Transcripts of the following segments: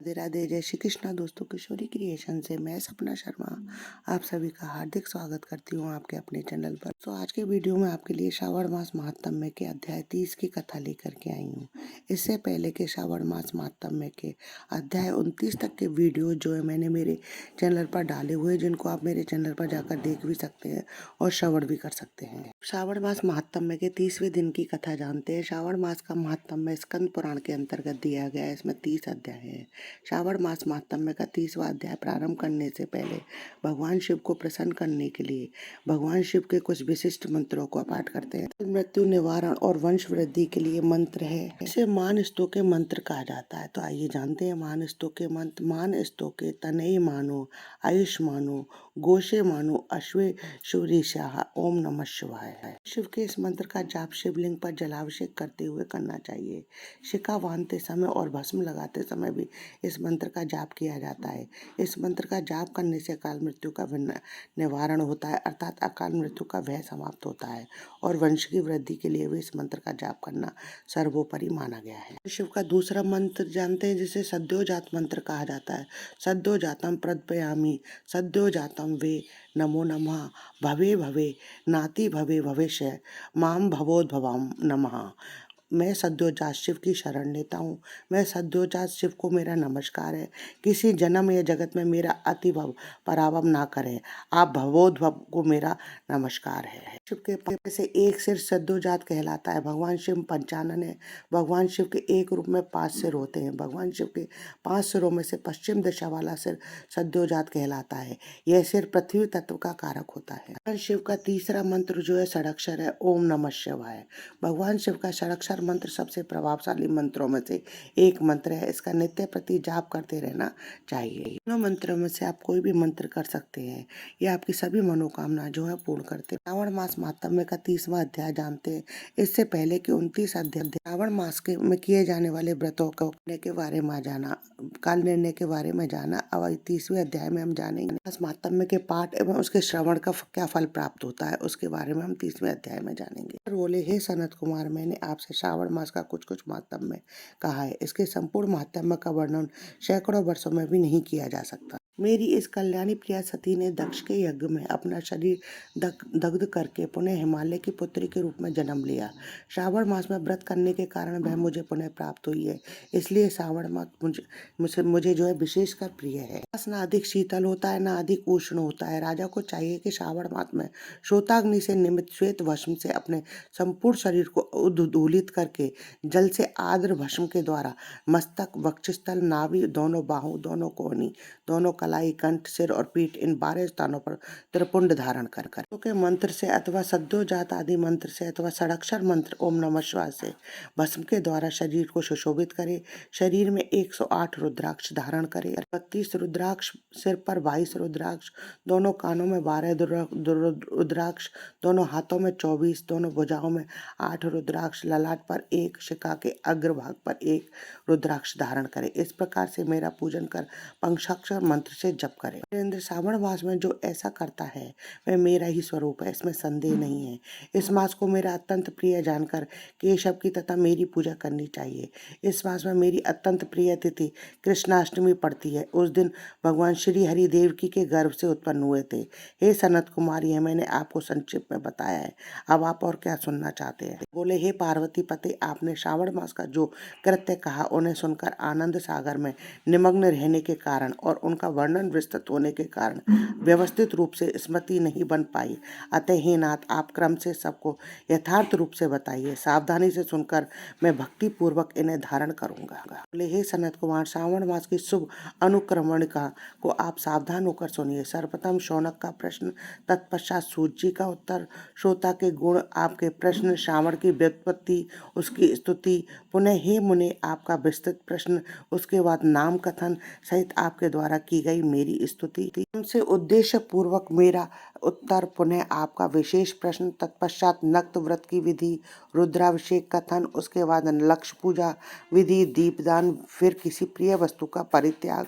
राधे राधे, जय श्री कृष्णा दोस्तों। किशोरी क्रिएशन से मैं सपना शर्मा आप सभी का हार्दिक स्वागत करती हूँ आपके अपने चैनल पर। तो आज के वीडियो में आपके लिए श्रावण मास महात्म्य के अध्याय 30 की कथा लेकर के आई हूँ। इससे पहले के श्रावण मास महात्म्य के अध्याय 29 तक के वीडियो जो है मैंने मेरे चैनल पर डाले हुए, जिनको आप मेरे चैनल पर जाकर देख भी सकते हैं और श्रवण भी कर सकते हैं। श्रावण मास महात्म्य के 30वें दिन की कथा जानते हैं। श्रावण मास का महात्म्य स्कंद पुराण के अंतर्गत दिया गया है। इसमें 30 अध्याय है। श्रावण मास महात्म्य का 30वां अध्याय प्रारंभ करने से पहले भगवान शिव को प्रसन्न करने के लिए भगवान शिव के कुछ विशिष्ट मंत्रों को पाठ करते हैं। मृत्यु निवारण और वंश वृद्धि के लिए मंत्र है। इसे मान स्तोके मंत्र कहा जाता है। तो आइए जानते हैं मान स्तोके मंत्र। मान स्तोके तनय मानो, आयुष मानो, गोशे मानो, अश्वे सूर्यशाह, ओम नमः शिवाय है। शिव के इस मंत्र का जाप शिवलिंग पर जलाभिषेक करते हुए करना चाहिए। शिखा बांधते समय और भस्म लगाते समय भी इस मंत्र का जाप किया जाता है। इस मंत्र का जाप करने से अकाल मृत्यु का निवारण होता है, अर्थात अकाल मृत्यु का भय समाप्त होता है और वंश की वृद्धि के लिए भी इस मंत्र का जाप करना सर्वोपरि माना गया है। शिव का दूसरा मंत्र जानते हैं, जिसे सद्योजात मंत्र कहा जाता है। सद्योजातम प्रदपयामि, सद्योजातम वे नमो नमः, भवे भवे नाति भवे भविष्य, माम भवोद्भवाम नमः। मैं सद्योजात शिव की शरण लेता हूँ। मैं सद्योजात शिव को मेरा नमस्कार है। किसी जन्म या जगत में मेरा अतिभव पराभव ना करें। आप भवोद्भव को मेरा नमस्कार है। शिव के पांव से एक सिर सद्योजात कहलाता है। भगवान शिव पंचानन है। भगवान शिव के एक रूप में 5 सिर होते हैं। भगवान शिव के 5 सिरों में से पश्चिम दिशा वाला सिर सद्योजात कहलाता है। यह सिर पृथ्वी तत्व का कारक होता है। भगवान शिव का तीसरा मंत्र जो है षडाक्षर है, ओम नमः शिवाय। भगवान शिव का षडाक्षर मंत्र सबसे प्रभावशाली मंत्रों में से एक मंत्र है। इसका नित्य प्रति जाप करते रहना चाहिए। इन मंत्रों में से आप कोई भी मंत्र कर सकते हैं। ये आपकी सभी मनोकामना जो है पूर्ण करते हैं। श्रावण मास महात्म्य का 30वां अध्याय जानते हैं। इससे पहले के 29 अध्याय श्रावण मास के में किए जाने वाले व्रतों के बारे में जाना, काल निर्णय के बारे में जाना। अब 30वें अध्याय में हम जानेंगे मास महात्म्य के पाठ एवं उसके श्रवण का क्या फल प्राप्त होता है, उसके बारे में हम 30वें अध्याय में जानेंगे। बोले, हे सनत कुमार, मैंने आपसे श्रावण मास का कुछ कुछ महात्म्य कहा है। इसके संपूर्ण महात्म्य का वर्णन सैकड़ों वर्षों में भी नहीं किया जा सकता। मेरी इस कल्याणी प्रिया सती ने दक्ष के यज्ञ में अपना शरीर दग्ध करके पुनः हिमालय की पुत्री के रूप में जन्म लिया। श्रावण मास में व्रत करने के कारण वह मुझे पुनः प्राप्त हुई है। इसलिए श्रावण मास मुझे जो है विशेषकर प्रिय है। मास न अधिक शीतल होता है, न अधिक उष्ण होता है। राजा को चाहिए कि श्रावण मास में श्वेताग्नि से निमित्त श्वेत भस्म से अपने संपूर्ण शरीर को उद्दूलित करके जल से आर्द्र भस्म के द्वारा मस्तक, वक्षस्थल, नाभि, दोनों बाहु, दोनों कोहनी, दोनों कलाई, कंठ, सिर और पीठ, इन 12 स्थानों पर त्रिपुंड धारण कर के मंत्र से अथवा सद्योजात आदि मंत्र से अथवा षडाक्षर मंत्र ओम नमः शिवाय से भस्म के द्वारा शरीर को सुशोभित करे। शरीर में 108 रुद्राक्ष धारण करे। 32 रुद्राक्ष, सिर पर 22 रुद्राक्ष, दोनों कानों में 12 रुद्राक्ष, दोनों हाथों में 24, दोनों भुजाओं में 8 रुद्राक्ष, ललाट पर 1, शिखा के अग्रभाग पर 1 रुद्राक्ष धारण करे। इस प्रकार से मेरा पूजन कर पंचाक्षर मंत्र से जप करे। वीरेंद्र, श्रावण मास में जो ऐसा करता है वह मेरा ही स्वरूप है, इसमें संदेह नहीं है। इस मास को मेरा अत्यंत प्रिय जानकर केशव की तथा मेरी पूजा करनी चाहिए। इस मास में मेरी अत्यंत प्रिय तिथि कृष्णाष्टमी पड़ती है। उस दिन भगवान श्री हरि देवकी के गर्भ से उत्पन्न हुए थे। हे सनत कुमार, यह मैंने आपको संक्षिप्त में बताया है। अब आप और क्या सुनना चाहते हैं? बोले, हे पार्वती पते, आपने श्रावण मास का जो कृत्य कहा उन्हें सुनकर आनंद सागर में निमग्न रहने के कारण और उनका वर्णन विस्तृत होने के कारण व्यवस्थित रूप से स्मृति नहीं बन पाई। अतः हे नाथ, आप क्रम से सबको यथार्थ रूप से बताइए। सावधानी से सुनकर मैं भक्ति पूर्वक इन्हें धारण करूंगा। बोले, हे सनत कुमार, श्रावण मास की शुभ अनुक्रमणिका को आप सावधान होकर सुनिए। सर्वप्रथम शौनक का प्रश्न, तत्पश्चात सूत जी का उत्तर, श्रोता के गुण, आपके प्रश्न, श्रावण की व्युत्पत्ति, उसकी स्तुति, पुनः हे मुने आपका विस्तृत प्रश्न, उसके बाद नाम कथन सहित आपके द्वारा की गई मेरी स्तुति, से उद्देश्य पूर्वक मेरा उत्तर, पुनः आपका विशेष प्रश्न, तत्पश्चात नक्त व्रत की विधि, रुद्राभिषेक कथन, उसके बाद लक्ष्य पूजा विधि, दीपदान, फिर किसी प्रिय वस्तु का परित्याग,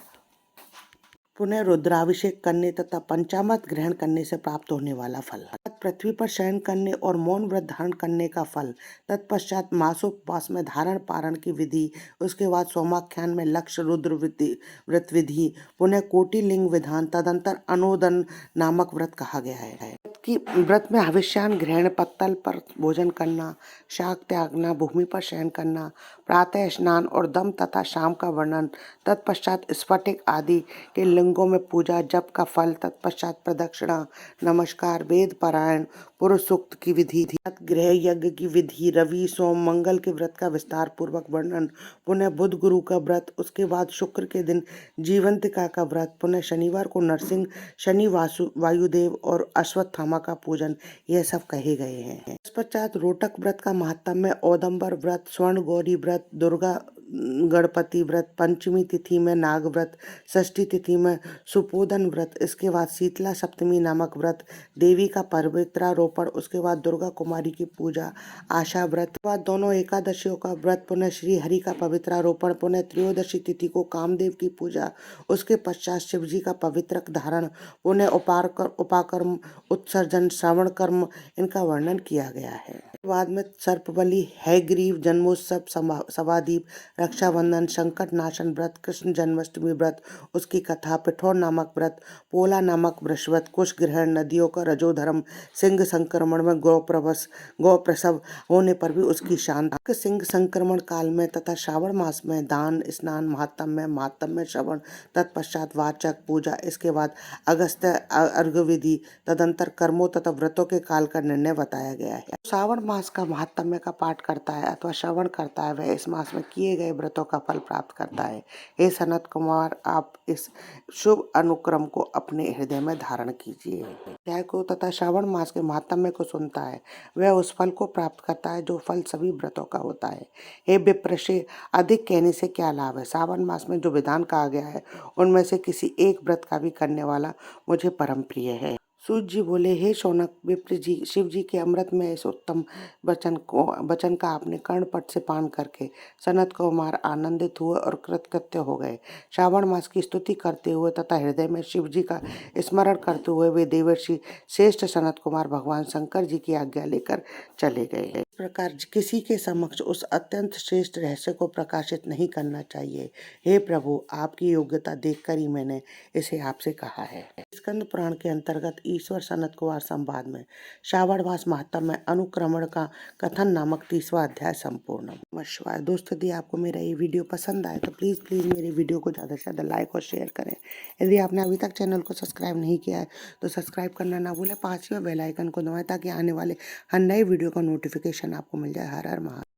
पुनः रुद्राभिषेक करने तथा पंचामृत ग्रहण करने से प्राप्त होने वाला फल, पृथ्वी पर शयन करने और मौन व्रत धारण करने का फल, तत्पश्चात मासोपवास में धारण पारण की विधि, उसके बाद सोमाख्यान में लक्ष्य रुद्र व्रत विधि, पुनः कोटिलिंग विधान, तदंतर अनुदन नामक व्रत कहा गया है। कि व्रत में हविष्यान ग्रहण, पत्तल पर भोजन करना, शाक त्यागना, भूमि पर शयन करना, प्रातः स्नान और दम तथा शाम का वर्णन, तत्पश्चात स्फटिक आदि के लिंगों में पूजा, जप का फल, तत्पश्चात प्रदक्षिणा, नमस्कार, वेद पारायण, पुरुष सूक्त की विधि, गृह यज्ञ की विधि, रवि सोम मंगल के व्रत का विस्तार पूर्वक वर्णन, पुनः बुध गुरु का व्रत, उसके बाद शुक्र के दिन जीवंतिका का व्रत, पुनः शनिवार को नरसिंह, शनि वायुदेव और अश्वत्थामा का पूजन, यह सब कहे गए हैं। इस पश्चात रोटक व्रत का महात्म्य, औदंबर व्रत, स्वर्ण गौरी व्रत, दुर्गा गणपति व्रत, पंचमी तिथि में नाग व्रत, षष्ठी तिथि में सुपोदन व्रत, इसके बाद शीतला सप्तमी नामक व्रत, देवी का पवित्रारोपण, उसके बाद दुर्गा कुमारी की पूजा, आशा व्रत, उसके बाद दोनों एकादशियों का व्रत, पुनः श्री हरि का पवित्रारोपण, पुनः त्रयोदशी तिथि को कामदेव की पूजा, उसके पश्चात शिव जी का पवित्र धारण, पुनः उपाकर्म, उत्सर्जन, श्रवण कर्म, इनका वर्णन किया गया है। बाद में सर्पबलि, हैग्रीव, जन्मोत्सव, सवादीप, रक्षाबंधन, संकट नाशन व्रत, कृष्ण जन्माष्टमी व्रत, उसकी कथा, पिठौर नामक व्रत, पोला नामक वृषव्रत, कुश ग्रहण, नदियों का रजोधर्म, सिंह संक्रमण में गौ प्रसव होने पर भी उसकी शान, सिंह संक्रमण काल में तथा श्रावण मास में दान, स्नान, महात्म्य श्रवण, तत्पश्चात वाचक पूजा, इसके बाद अगस्त्य अर्घ विधि, तदंतर कर्मों तथा व्रतों के काल का निर्णय बताया गया है। श्रावण मास का महात्म्य का पाठ करता है अथवा श्रवण करता है, वह इस मास में किए गए व्रतों का फल प्राप्त करता है। हे सनत कुमार, आप इस शुभ अनुक्रम को अपने हृदय में धारण कीजिए। अध्याय को तथा श्रावण मास के महात्म्य को सुनता है, वह उस फल को प्राप्त करता है जो फल सभी व्रतों का होता है। हे विप्रशे, अधिक कहने से क्या लाभ है? श्रावण मास में जो विधान कहा गया है उनमें से किसी एक व्रत का भी करने वाला मुझे परम प्रिय है। सूत जी बोले, हे शौनक, विप्र जी, शिव जी के अमृत में इस उत्तम वचन का आपने कर्णपट से पान करके सनत कुमार आनंदित हुए और कृतकृत्य हो गए। श्रावण मास की स्तुति करते हुए तथा हृदय में शिव जी का स्मरण करते हुए वे देवर्षि श्रेष्ठ सनत कुमार भगवान शंकर जी की आज्ञा लेकर चले गए। इस प्रकार किसी के समक्ष उस अत्यंत श्रेष्ठ रहस्य को प्रकाशित नहीं करना चाहिए। हे प्रभु, आपकी योग्यता देखकर ही मैंने इसे आपसे कहा है। स्कंद पुराण के अंतर्गत ईश्वर सनत कुमार संवाद में श्रावण मास महात्म्य में अनुक्रमण का कथन नामक 30वां अध्याय संपूर्ण। नमस्कार दोस्तों, यदि आपको मेरा ये वीडियो पसंद आए तो प्लीज़ मेरे वीडियो को ज़्यादा से ज़्यादा लाइक और शेयर करें। यदि आपने अभी तक चैनल को सब्सक्राइब नहीं किया है तो सब्सक्राइब करना ना भूलें, पास ही बेल आइकन को दबाएं ताकि आने वाले हर नए वीडियो का नोटिफिकेशन आपको मिल जाए। हर हर महादेव।